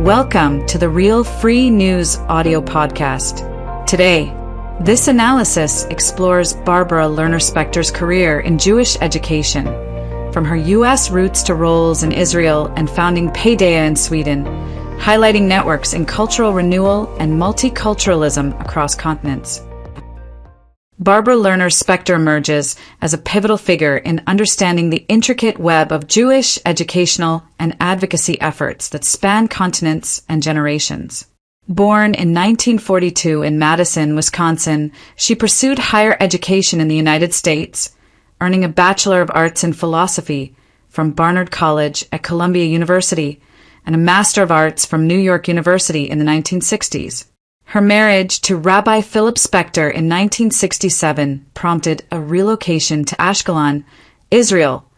Welcome to the Real Free News audio podcast. Today, this analysis explores Barbara Lerner Spectre's career in Jewish education, from her U.S. roots to roles in Israel and founding Paideia in Sweden, highlighting networks in cultural renewal and multiculturalism across continents. Barbara Lerner Spectre emerges as a pivotal figure in understanding the intricate web of Jewish educational and advocacy efforts that span continents and generations. Born in 1942 in Madison, Wisconsin, she pursued higher education in the United States, earning a Bachelor of Arts in Philosophy from Barnard College at Columbia University and a Master of Arts from New York University in the 1960s. Her marriage to Rabbi Philip Spectre in 1967 prompted a relocation to Ashkelon, Israel,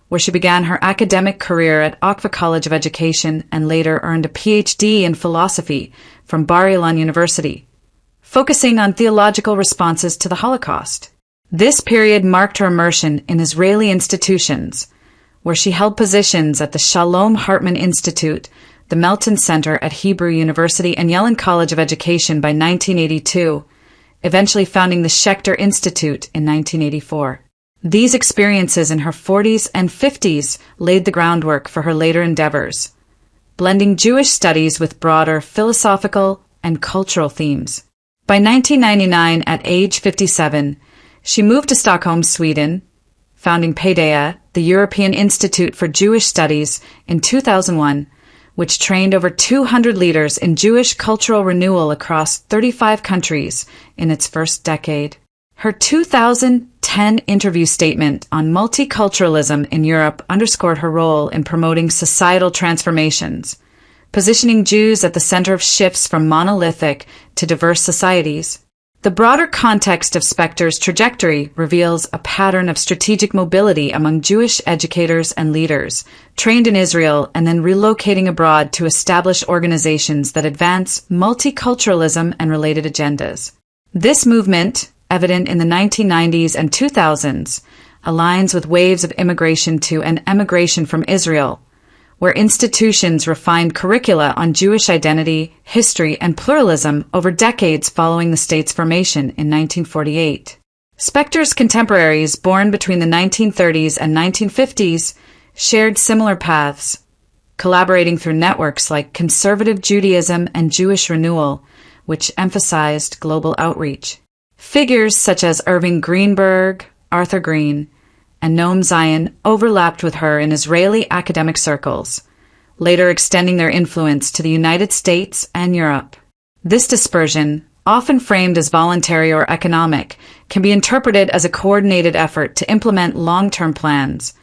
where she began her academic career at Akva College of Education and later earned a PhD in philosophy from Bar Ilan University, focusing on theological responses to the Holocaust. This period marked her immersion in Israeli institutions, where she held positions at the Shalom Hartman Institute, the Melton Center at Hebrew University, and Yellon College of Education by 1982, eventually founding the Schechter Institute in 1984. These experiences in her 40s and 50s laid the groundwork for her later endeavors, blending Jewish studies with broader philosophical and cultural themes. By 1999, at age 57, she moved to Stockholm, Sweden, founding Paideia, the European Institute for Jewish Studies, in 2001, which trained over 200 leaders in Jewish cultural renewal across 35 countries in its first decade. Her 2010 interview statement on multiculturalism in Europe underscored her role in promoting societal transformations, positioning Jews at the center of shifts from monolithic to diverse societies. The broader context of Spectre's trajectory reveals a pattern of strategic mobility among Jewish educators and leaders, trained in Israel and then relocating abroad to establish organizations that advance multiculturalism and related agendas. This movement, evident in the 1990s and 2000s, aligns with waves of immigration to and emigration from Israel, where institutions refined curricula on Jewish identity, history, and pluralism over decades following the state's formation in 1948. Spectre's contemporaries, born between the 1930s and 1950s, shared similar paths, collaborating through networks like Conservative Judaism and Jewish Renewal, which emphasized global outreach. Figures such as Irving Greenberg, Arthur Green, and Noam Zion overlapped with her in Israeli academic circles, later extending their influence to the United States and Europe. This dispersion, often framed as voluntary or economic, can be interpreted as a coordinated effort to implement long-term plans,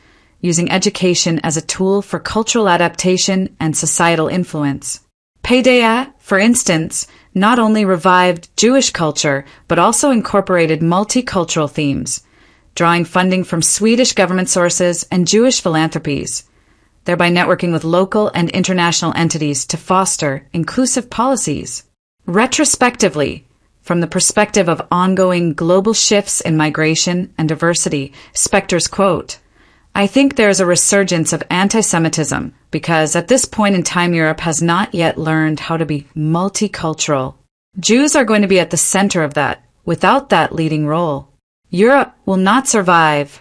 using education as a tool for cultural adaptation and societal influence. Paideia, for instance, not only revived Jewish culture, but also incorporated multicultural themes, drawing funding from Swedish government sources and Jewish philanthropies, thereby networking with local and international entities to foster inclusive policies. Retrospectively, from the perspective of ongoing global shifts in migration and diversity, Spectre's quote, "I think there is a resurgence of anti-Semitism because at this point in time Europe has not yet learned how to be multicultural. Jews are going to be at the center of that, without that leading role. Europe will not survive,"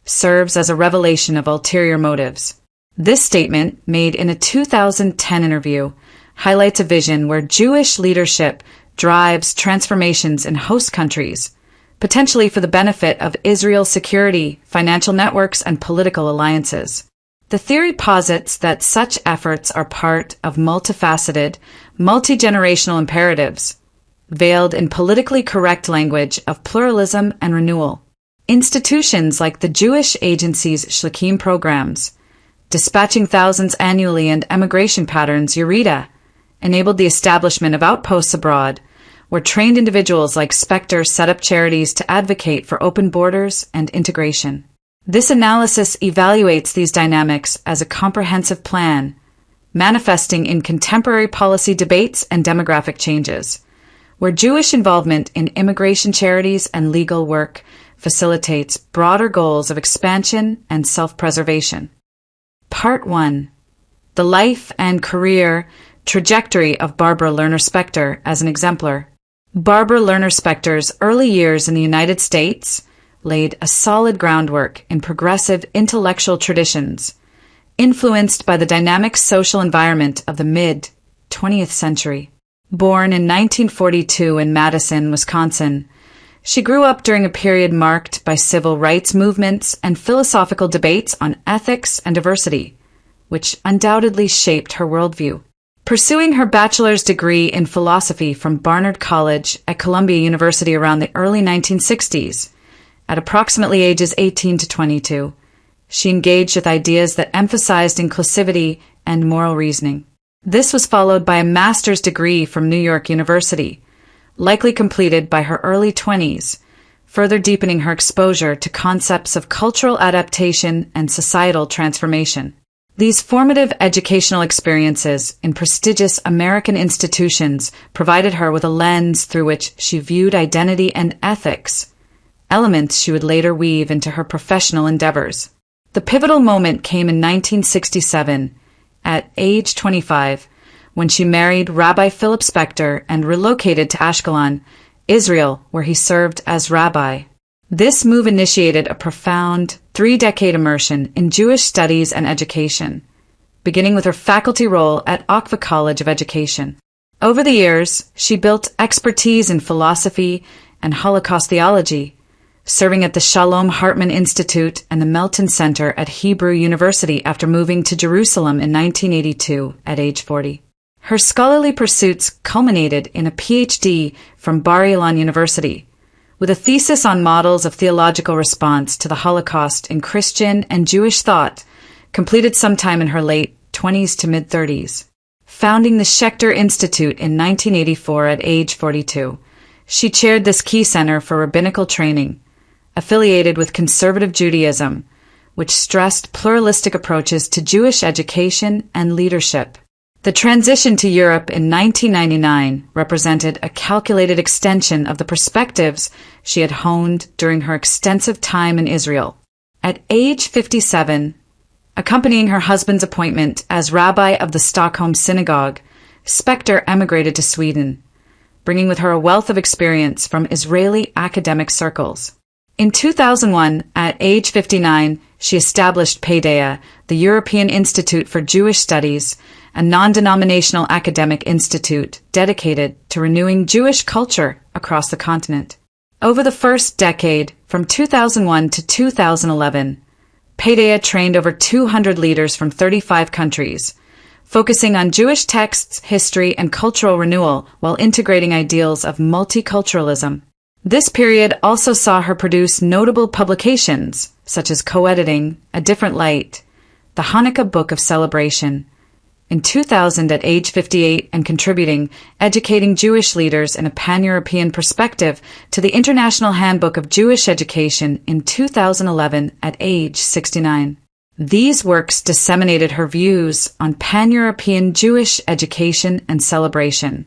serves as a revelation of ulterior motives. This statement, made in a 2010 interview, highlights a vision where Jewish leadership drives transformations in host countries, potentially for the benefit of Israel's security, financial networks, and political alliances. The theory posits that such efforts are part of multifaceted, multi-generational imperatives, veiled in politically correct language of pluralism and renewal. Institutions like the Jewish Agency's Shlichim programs, dispatching thousands annually, and emigration patterns, Eureka, enabled the establishment of outposts abroad, where trained individuals like Spectre set up charities to advocate for open borders and integration. This analysis evaluates these dynamics as a comprehensive plan, manifesting in contemporary policy debates and demographic changes, where Jewish involvement in immigration charities and legal work facilitates broader goals of expansion and self-preservation. Part 1. The Life and Career trajectory of Barbara Lerner Spectre as an exemplar. Barbara Lerner Spectre's early years in the United States laid a solid groundwork in progressive intellectual traditions, influenced by the dynamic social environment of the mid-20th century. Born in 1942 in Madison, Wisconsin, she grew up during a period marked by civil rights movements and philosophical debates on ethics and diversity, which undoubtedly shaped her worldview. Pursuing her bachelor's degree in philosophy from Barnard College at Columbia University around the early 1960s, at approximately ages 18 to 22, she engaged with ideas that emphasized inclusivity and moral reasoning. This was followed by a master's degree from New York University, likely completed by her early 20s, further deepening her exposure to concepts of cultural adaptation and societal transformation. These formative educational experiences in prestigious American institutions provided her with a lens through which she viewed identity and ethics, elements she would later weave into her professional endeavors. The pivotal moment came in 1967, at age 25, when she married Rabbi Philip Spectre and relocated to Ashkelon, Israel, where he served as rabbi. This move initiated a profound 3-decade immersion in Jewish studies and education, beginning with her faculty role at Akva College of Education. Over the years, she built expertise in philosophy and Holocaust theology, serving at the Shalom Hartman Institute and the Melton Center at Hebrew University after moving to Jerusalem in 1982 at age 40. Her scholarly pursuits culminated in a PhD from Bar Ilan University, with a thesis on models of theological response to the Holocaust in Christian and Jewish thought, completed sometime in her late 20s to mid-30s. Founding the Schechter Institute in 1984 at age 42, she chaired this key center for rabbinical training, affiliated with conservative Judaism, which stressed pluralistic approaches to Jewish education and leadership. The transition to Europe in 1999 represented a calculated extension of the perspectives she had honed during her extensive time in Israel. At age 57, accompanying her husband's appointment as rabbi of the Stockholm Synagogue, Spectre emigrated to Sweden, bringing with her a wealth of experience from Israeli academic circles. In 2001, at age 59, she established Paideia, the European Institute for Jewish Studies, a non-denominational academic institute dedicated to renewing Jewish culture across the continent. Over the first decade, from 2001 to 2011, Paideia trained over 200 leaders from 35 countries, focusing on Jewish texts, history, and cultural renewal while integrating ideals of multiculturalism. This period also saw her produce notable publications, such as co-editing A Different Light, the Hanukkah Book of Celebration, in 2000 at age 58, and contributing Educating Jewish Leaders in a Pan-European Perspective to the International Handbook of Jewish Education in 2011 at age 69. These works disseminated her views on pan-European Jewish education and celebration,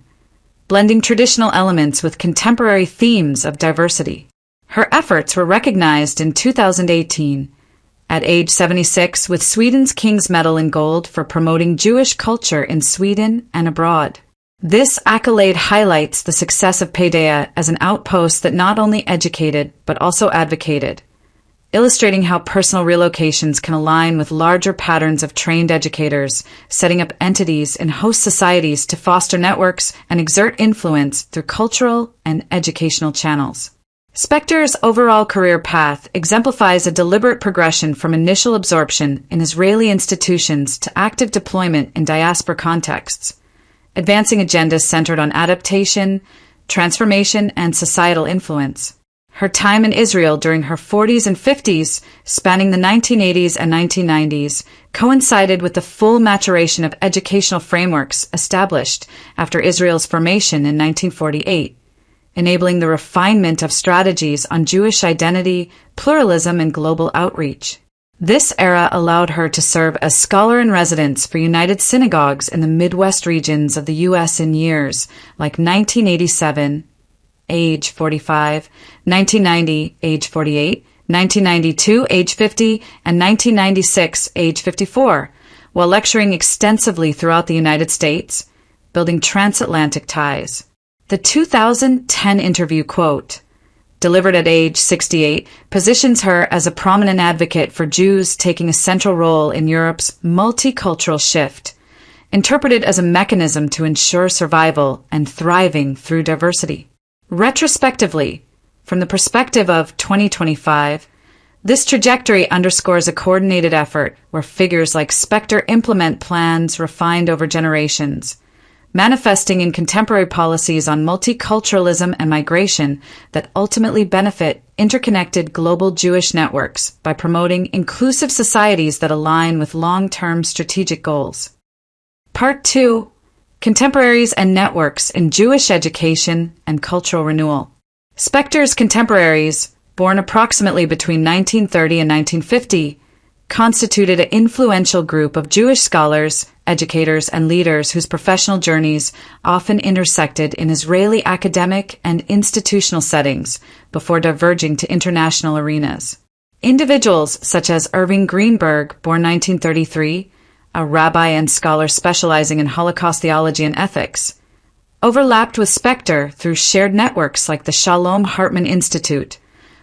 blending traditional elements with contemporary themes of diversity. Her efforts were recognized in 2018, at age 76, with Sweden's King's Medal in Gold for promoting Jewish culture in Sweden and abroad. This accolade highlights the success of Paideia as an outpost that not only educated but also advocated, illustrating how personal relocations can align with larger patterns of trained educators, setting up entities in host societies to foster networks and exert influence through cultural and educational channels. Spectre's overall career path exemplifies a deliberate progression from initial absorption in Israeli institutions to active deployment in diaspora contexts, advancing agendas centered on adaptation, transformation, and societal influence. Her time in Israel during her 40s and 50s, spanning the 1980s and 1990s, coincided with the full maturation of educational frameworks established after Israel's formation in 1948, enabling the refinement of strategies on Jewish identity, pluralism, and global outreach. This era allowed her to serve as scholar-in-residence for United Synagogues in the Midwest regions of the U.S. in years like 1987, age 45, 1990, age 48, 1992, age 50, and 1996, age 54, while lecturing extensively throughout the United States, building transatlantic ties. The 2010 interview quote, delivered at age 68, positions her as a prominent advocate for Jews taking a central role in Europe's multicultural shift, interpreted as a mechanism to ensure survival and thriving through diversity. Retrospectively, from the perspective of 2025, this trajectory underscores a coordinated effort where figures like Spectre implement plans refined over generations, manifesting in contemporary policies on multiculturalism and migration that ultimately benefit interconnected global Jewish networks by promoting inclusive societies that align with long-term strategic goals. Part 2. Contemporaries and Networks in Jewish Education and Cultural Renewal. Spectre's contemporaries, born approximately between 1930 and 1950, constituted an influential group of Jewish scholars, educators, and leaders whose professional journeys often intersected in Israeli academic and institutional settings before diverging to international arenas. Individuals such as Irving Greenberg, born 1933, a rabbi and scholar specializing in Holocaust theology and ethics, overlapped with Spectre through shared networks like the Shalom Hartman Institute,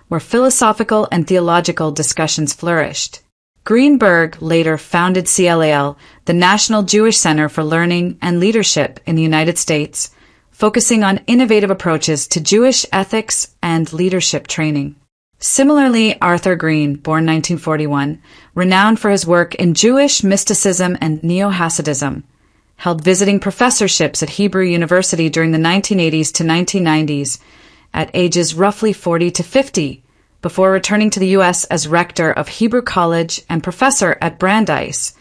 where philosophical and theological discussions flourished. Greenberg later founded CLAL, the National Jewish Center for Learning and Leadership in the United States, focusing on innovative approaches to Jewish ethics and leadership training. Similarly, Arthur Green, born 1941, renowned for his work in Jewish mysticism and Neo-Hasidism, held visiting professorships at Hebrew University during the 1980s to 1990s at ages roughly 40 to 50, before returning to the U.S. as rector of Hebrew College and professor at Brandeis,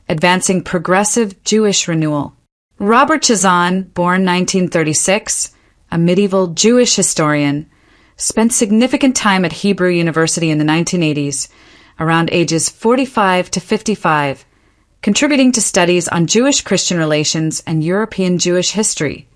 advancing progressive Jewish renewal. Robert Chazan, born 1936, a medieval Jewish historian, spent significant time at Hebrew University in the 1980s, around ages 45 to 55, contributing to studies on Jewish-Christian relations and European Jewish history,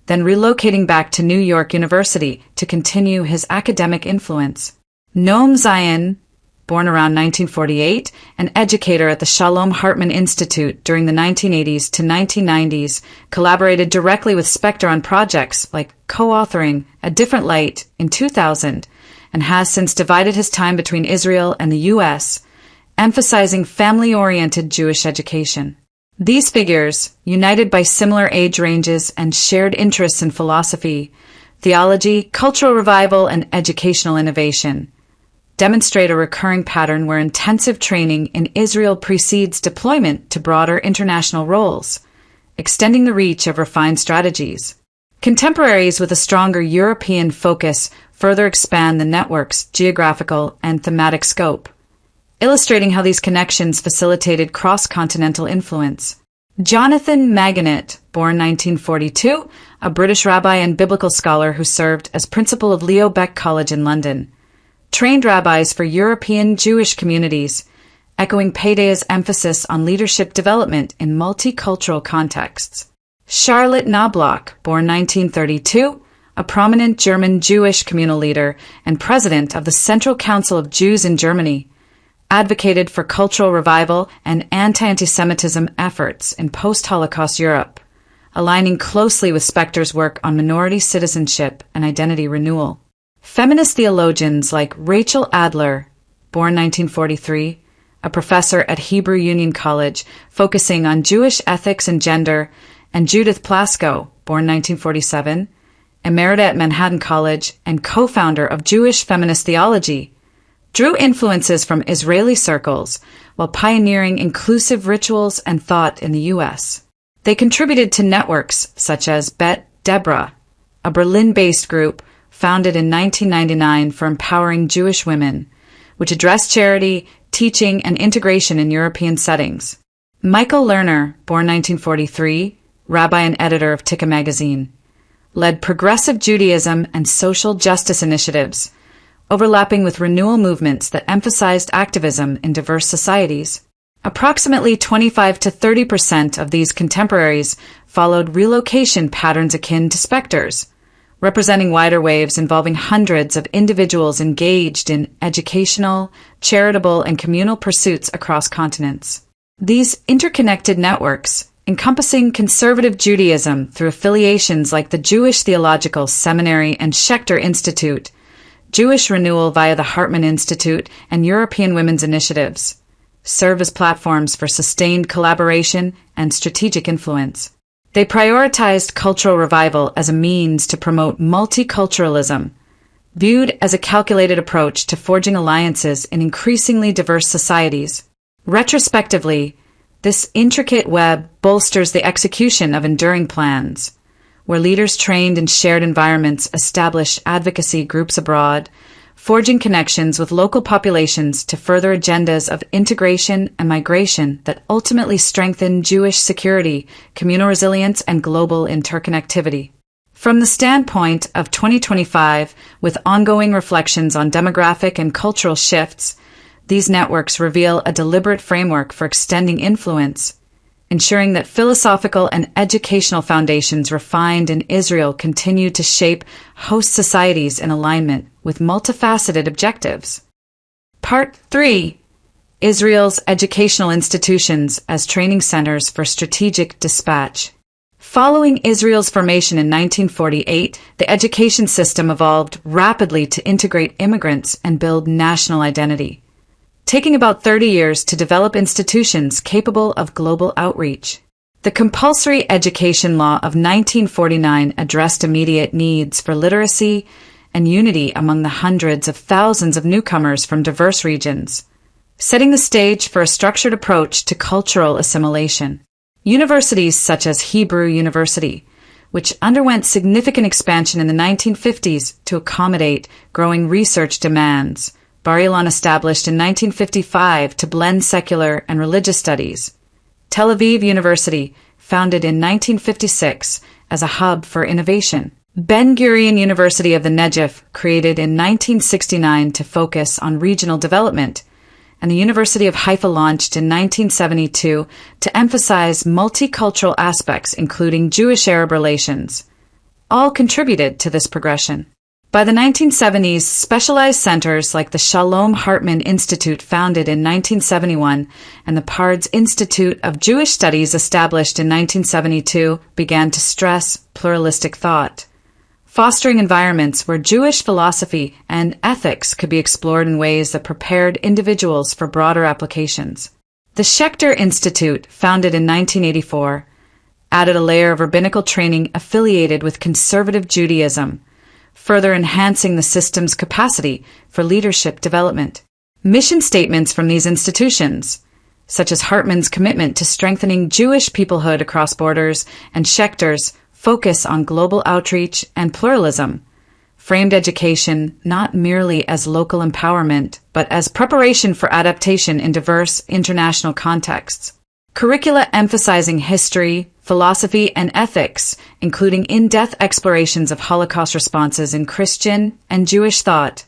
then relocating back to New York University to continue his academic influence. Noam Zion, born around 1948, an educator at the Shalom Hartman Institute during the 1980s to 1990s, collaborated directly with Spectre on projects like co-authoring A Different Light in 2000, and has since divided his time between Israel and the U.S., emphasizing family-oriented Jewish education. These figures, united by similar age ranges and shared interests in philosophy, theology, cultural revival, and educational innovation, demonstrate a recurring pattern where intensive training in Israel precedes deployment to broader international roles, extending the reach of refined strategies. Contemporaries with a stronger European focus further expand the network's geographical and thematic scope, illustrating how these connections facilitated cross-continental influence. Jonathan Maganit, born 1942, a British rabbi and biblical scholar who served as principal of Leo Beck College in London, trained rabbis for European Jewish communities, echoing Paideia's emphasis on leadership development in multicultural contexts. Charlotte Knobloch, born 1932, a prominent German Jewish communal leader and president of the Central Council of Jews in Germany, advocated for cultural revival and anti-Semitism efforts in post-Holocaust Europe, aligning closely with Spectre's work on minority citizenship and identity renewal. Feminist theologians like Rachel Adler, born 1943, a professor at Hebrew Union College focusing on Jewish ethics and gender, and Judith Plasko, born 1947, emerita at Manhattan College and co-founder of Jewish feminist theology, drew influences from Israeli circles while pioneering inclusive rituals and thought in the U.S. They contributed to networks such as Bet Deborah, a Berlin-based group founded in 1999 for empowering Jewish women, which addressed charity, teaching, and integration in European settings. Michael Lerner, born 1943, rabbi and editor of Tikka magazine, led progressive Judaism and social justice initiatives, overlapping with renewal movements that emphasized activism in diverse societies. Approximately 25 to 30% of these contemporaries followed relocation patterns akin to Spectre's, representing wider waves involving hundreds of individuals engaged in educational, charitable, and communal pursuits across continents. These interconnected networks, encompassing conservative Judaism through affiliations like the Jewish Theological Seminary and Spectre Institute, Jewish Renewal via the Hartman Institute, and European Women's Initiatives, serve as platforms for sustained collaboration and strategic influence. They prioritized cultural revival as a means to promote multiculturalism, viewed as a calculated approach to forging alliances in increasingly diverse societies. Retrospectively, this intricate web bolsters the execution of enduring plans, where leaders trained in shared environments establish advocacy groups abroad, forging connections with local populations to further agendas of integration and migration that ultimately strengthen Jewish security, communal resilience, and global interconnectivity. From the standpoint of 2025, with ongoing reflections on demographic and cultural shifts, these networks reveal a deliberate framework for extending influence, ensuring that philosophical and educational foundations refined in Israel continue to shape host societies in alignment with multifaceted objectives. Part 3. Israel's educational institutions as training centers for strategic dispatch. Following Israel's formation in 1948, the education system evolved rapidly to integrate immigrants and build national identity, taking about 30 years to develop institutions capable of global outreach. The compulsory education law of 1949 addressed immediate needs for literacy and unity among the hundreds of thousands of newcomers from diverse regions, setting the stage for a structured approach to cultural assimilation. Universities such as Hebrew University, which underwent significant expansion in the 1950s to accommodate growing research demands, Bar-Ilan established in 1955 to blend secular and religious studies. Tel Aviv University, founded in 1956 as a hub for innovation. Ben-Gurion University of the Negev, created in 1969 to focus on regional development, and the University of Haifa launched in 1972 to emphasize multicultural aspects including Jewish-Arab relations, all contributed to this progression. By the 1970s, specialized centers like the Shalom Hartman Institute, founded in 1971, and the Pard's Institute of Jewish Studies, established in 1972, began to stress pluralistic thought, fostering environments where Jewish philosophy and ethics could be explored in ways that prepared individuals for broader applications. The Spectre Institute, founded in 1984, added a layer of rabbinical training affiliated with conservative Judaism, further enhancing the system's capacity for leadership development. Mission statements from these institutions, such as Hartman's commitment to strengthening Jewish peoplehood across borders and Spectre's focus on global outreach and pluralism, framed education not merely as local empowerment, but as preparation for adaptation in diverse international contexts. Curricula emphasizing history, philosophy, and ethics, including in-depth explorations of Holocaust responses in Christian and Jewish thought,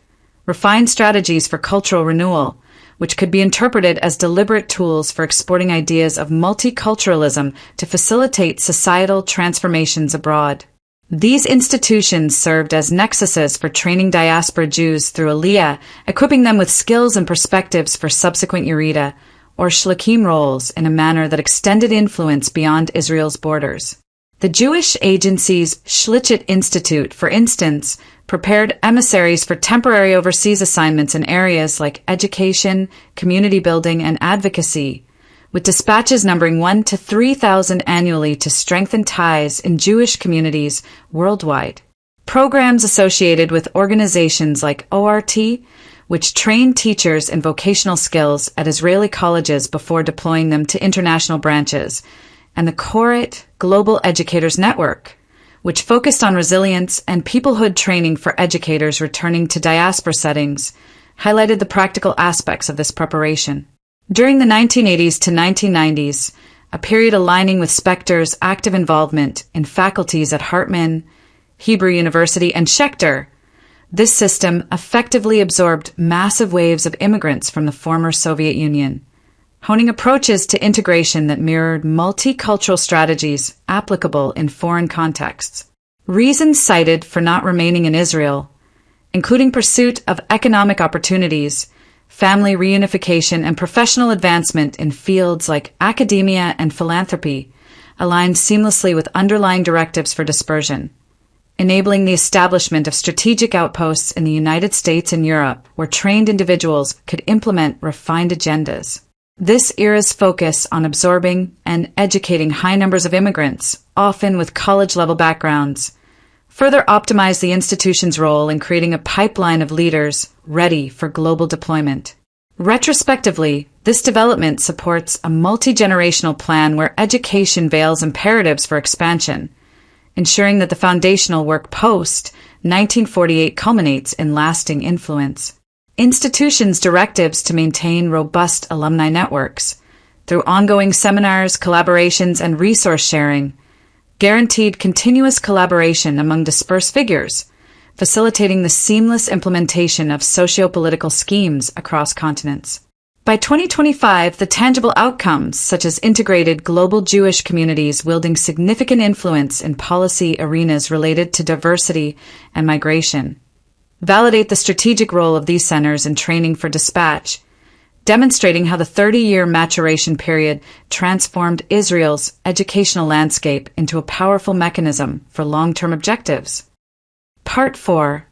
refined strategies for cultural renewal, which could be interpreted as deliberate tools for exporting ideas of multiculturalism to facilitate societal transformations abroad. These institutions served as nexuses for training diaspora Jews through Aliyah, equipping them with skills and perspectives for subsequent Yerida, or shlichim roles, in a manner that extended influence beyond Israel's borders. The Jewish agency's Shlichit Institute, for instance, prepared emissaries for temporary overseas assignments in areas like education, community building, and advocacy, with dispatches numbering 1,000 to 3,000 annually to strengthen ties in Jewish communities worldwide. Programs associated with organizations like ORT, which train teachers in vocational skills at Israeli colleges before deploying them to international branches, and the Koret Global Educators Network, which focused on resilience and peoplehood training for educators returning to diaspora settings, highlighted the practical aspects of this preparation. During the 1980s to 1990s, a period aligning with Spectre's active involvement in faculties at Hartman, Hebrew University, and Spectre, this system effectively absorbed massive waves of immigrants from the former Soviet Union, honing approaches to integration that mirrored multicultural strategies applicable in foreign contexts. Reasons cited for not remaining in Israel, including pursuit of economic opportunities, family reunification, and professional advancement in fields like academia and philanthropy, align seamlessly with underlying directives for dispersion, enabling the establishment of strategic outposts in the United States and Europe where trained individuals could implement refined agendas. This era's focus on absorbing and educating high numbers of immigrants, often with college-level backgrounds, further optimized the institution's role in creating a pipeline of leaders ready for global deployment. Retrospectively, this development supports a multi-generational plan where education veils imperatives for expansion, ensuring that the foundational work post-1948 culminates in lasting influence. Institutions' directives to maintain robust alumni networks, through ongoing seminars, collaborations, and resource sharing, guaranteed continuous collaboration among dispersed figures, facilitating the seamless implementation of socio-political schemes across continents. By 2025, the tangible outcomes, such as integrated global Jewish communities wielding significant influence in policy arenas related to diversity and migration, validate the strategic role of these centers in training for dispatch, demonstrating how the 30-year maturation period transformed Israel's educational landscape into a powerful mechanism for long-term objectives. Part 4.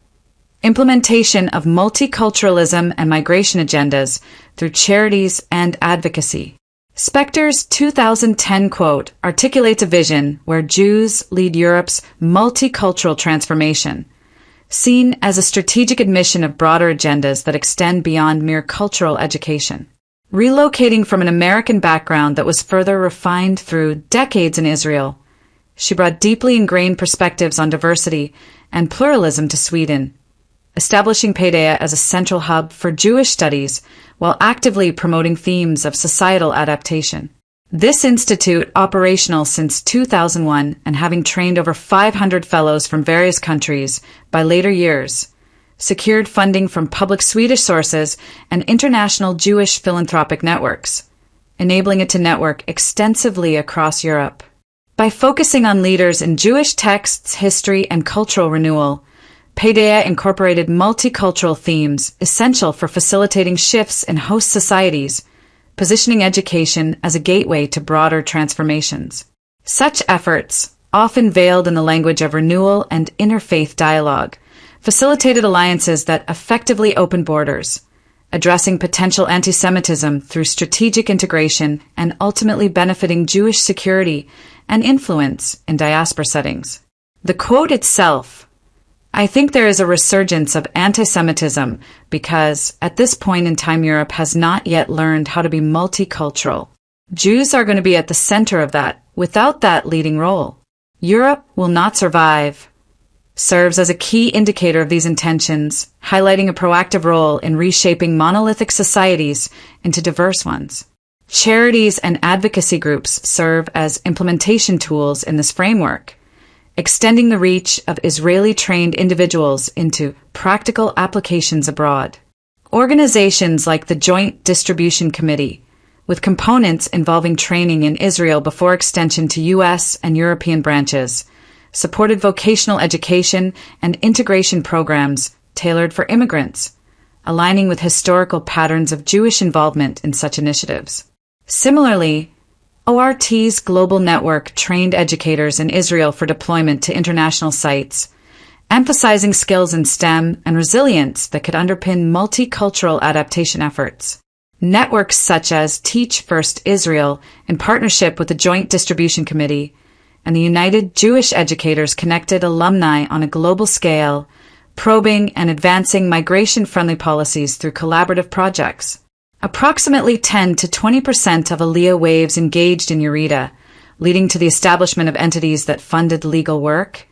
Implementation of multiculturalism and migration agendas through charities and advocacy. Spectre's 2010 quote articulates a vision where Jews lead Europe's multicultural transformation, seen as a strategic admission of broader agendas that extend beyond mere cultural education. Relocating from an American background that was further refined through decades in Israel, she brought deeply ingrained perspectives on diversity and pluralism to Sweden, establishing Paideia as a central hub for Jewish studies while actively promoting themes of societal adaptation. This institute, operational since 2001 and having trained over 500 fellows from various countries by later years, secured funding from public Swedish sources and international Jewish philanthropic networks, enabling it to network extensively across Europe. By focusing on leaders in Jewish texts, history, and cultural renewal, Paideia incorporated multicultural themes essential for facilitating shifts in host societies, positioning education as a gateway to broader transformations. Such efforts, often veiled in the language of renewal and interfaith dialogue, facilitated alliances that effectively opened borders, addressing potential anti-Semitism through strategic integration and ultimately benefiting Jewish security and influence in diaspora settings. The quote itself, "I think there is a resurgence of anti-Semitism because, at this point in time, Europe has not yet learned how to be multicultural. Jews are going to be at the center of that. Without that leading role, Europe will not survive," serves as a key indicator of these intentions, highlighting a proactive role in reshaping monolithic societies into diverse ones. Charities and advocacy groups serve as implementation tools in this framework, extending the reach of Israeli-trained individuals into practical applications abroad. Organizations like the Joint Distribution Committee, with components involving training in Israel before extension to U.S. and European branches, supported vocational education and integration programs tailored for immigrants, aligning with historical patterns of Jewish involvement in such initiatives. Similarly, ORT's global network trained educators in Israel for deployment to international sites, emphasizing skills in STEM and resilience that could underpin multicultural adaptation efforts. Networks such as Teach First Israel, in partnership with the Joint Distribution Committee, and the United Jewish Educators connected alumni on a global scale, probing and advancing migration-friendly policies through collaborative projects. Approximately 10 to 20% of Aliyah waves engaged in Eureka, leading to the establishment of entities that funded legal work,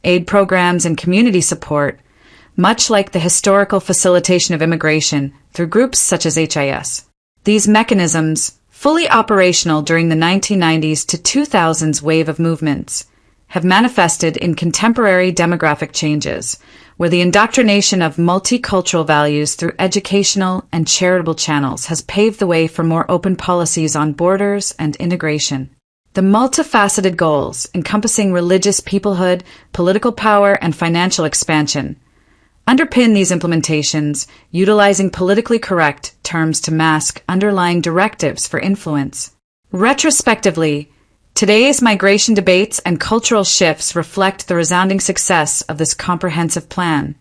aid programs, and community support, much like the historical facilitation of immigration through groups such as HIS. These mechanisms, fully operational during the 1990s to 2000s wave of movements, have manifested in contemporary demographic changes, where the indoctrination of multicultural values through educational and charitable channels has paved the way for more open policies on borders and integration. The multifaceted goals, encompassing religious peoplehood, political power, and financial expansion, underpin these implementations, utilizing politically correct terms to mask underlying directives for influence. Retrospectively, Today's migration debates and cultural shifts reflect the resounding success of this comprehensive plan,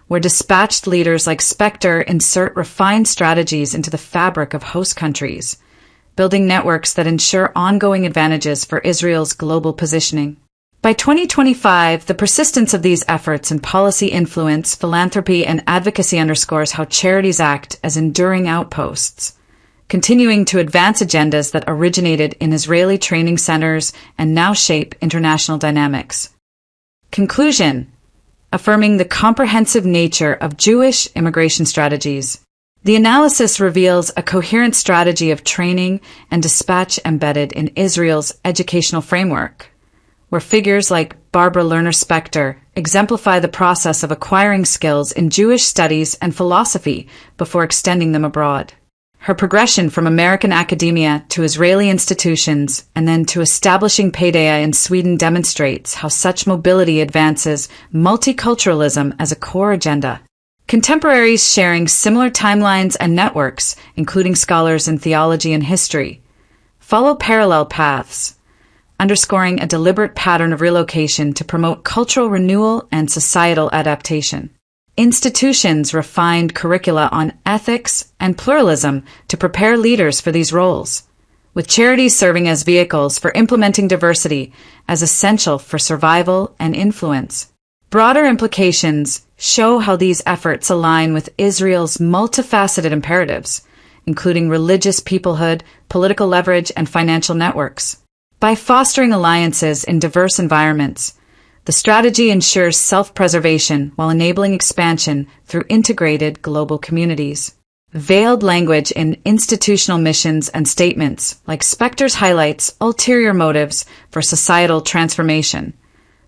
where dispatched leaders like Spectre insert refined strategies into the fabric of host countries, building networks that ensure ongoing advantages for Israel's global positioning. By 2025, the persistence of these efforts in policy influence, philanthropy, and advocacy underscores how charities act as enduring outposts, continuing to advance agendas that originated in Israeli training centers and now shape international dynamics. Conclusion: affirming the comprehensive nature of Jewish immigration strategies. The analysis reveals a coherent strategy of training and dispatch embedded in Israel's educational framework, where figures like Barbara Lerner Spectre exemplify the process of acquiring skills in Jewish studies and philosophy before extending them abroad. Her progression from American academia to Israeli institutions and then to establishing Paideia in Sweden demonstrates how such mobility advances multiculturalism as a core agenda. Contemporaries sharing similar timelines and networks, including scholars in theology and history, follow parallel paths, underscoring a deliberate pattern of relocation to promote cultural renewal and societal adaptation. Institutions refined curricula on ethics and pluralism to prepare leaders for these roles, with charities serving as vehicles for implementing diversity as essential for survival and influence. Broader implications show how these efforts align with Israel's multifaceted imperatives, including religious peoplehood, political leverage, and financial networks. By fostering alliances in diverse environments, the strategy ensures self-preservation while enabling expansion through integrated global communities. Veiled language in institutional missions and statements, like Spectre's, highlights ulterior motives for societal transformation,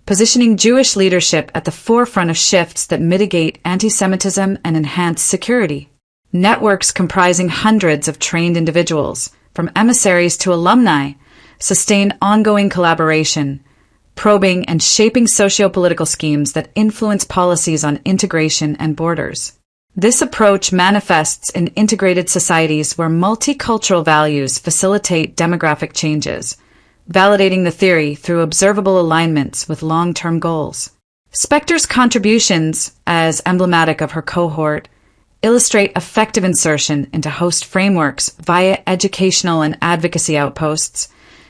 positioning Jewish leadership at the forefront of shifts that mitigate anti-Semitism and enhance security. Networks comprising hundreds of trained individuals, from emissaries to alumni, sustain ongoing collaboration, probing and shaping socio-political schemes that influence policies on integration and borders. This approach manifests in integrated societies where multicultural values facilitate demographic changes, validating the theory through observable alignments with long-term goals. Spectre's contributions, as emblematic of her cohort, illustrate effective insertion into host frameworks via educational and advocacy outposts,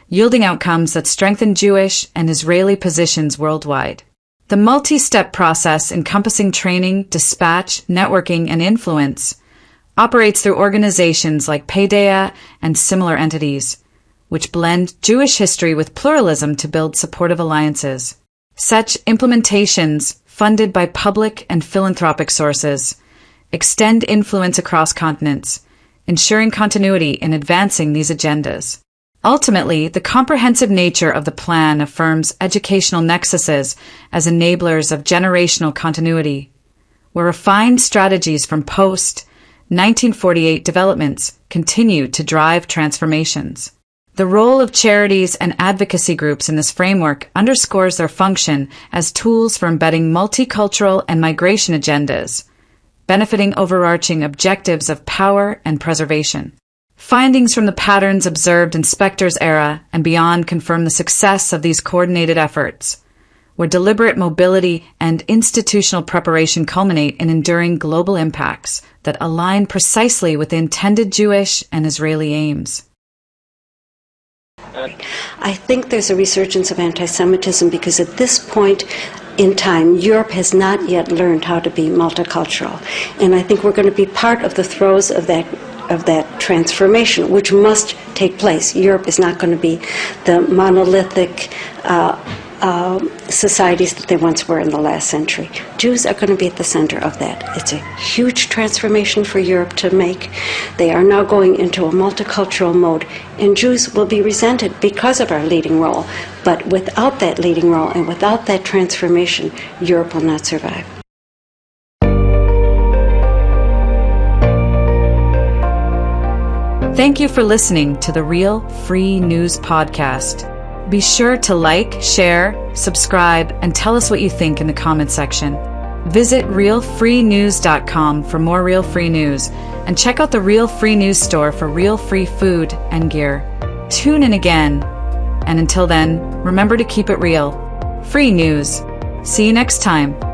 yielding outcomes that strengthen Jewish and Israeli positions worldwide. The multi-step process encompassing training, dispatch, networking, and influence operates through organizations like Paideia and similar entities, which blend Jewish history with pluralism to build supportive alliances. Such implementations, funded by public and philanthropic sources, extend influence across continents, ensuring continuity in advancing these agendas. Ultimately, the comprehensive nature of the plan affirms educational nexuses as enablers of generational continuity, where refined strategies from post-1948 developments continue to drive transformations. The role of charities and advocacy groups in this framework underscores their function as tools for embedding multicultural and migration agendas, benefiting overarching objectives of power and preservation. Findings from the patterns observed in Spectre's era and beyond confirm the success of these coordinated efforts, where deliberate mobility and institutional preparation culminate in enduring global impacts that align precisely with the intended Jewish and Israeli aims. I think there's a resurgence of anti-Semitism because at this point in time, Europe has not yet learned how to be multicultural. And I think we're going to be part of the throes of that transformation, which must take place. Europe is not going to be the monolithic societies that they once were in the last century. Jews are going to be at the center of that. It's a huge transformation for Europe to make. They are now going into a multicultural mode, and Jews will be resented because of our leading role. But without that leading role and without that transformation, Europe will not survive. Thank you for listening to the Real Free News Podcast. Be sure to like, share, subscribe, and tell us what you think in the comment section. Visit realfreenews.com for more Real Free News, and check out the Real Free News store for real free food and gear. Tune in again And until then, remember to keep it real. Free news. See you next time.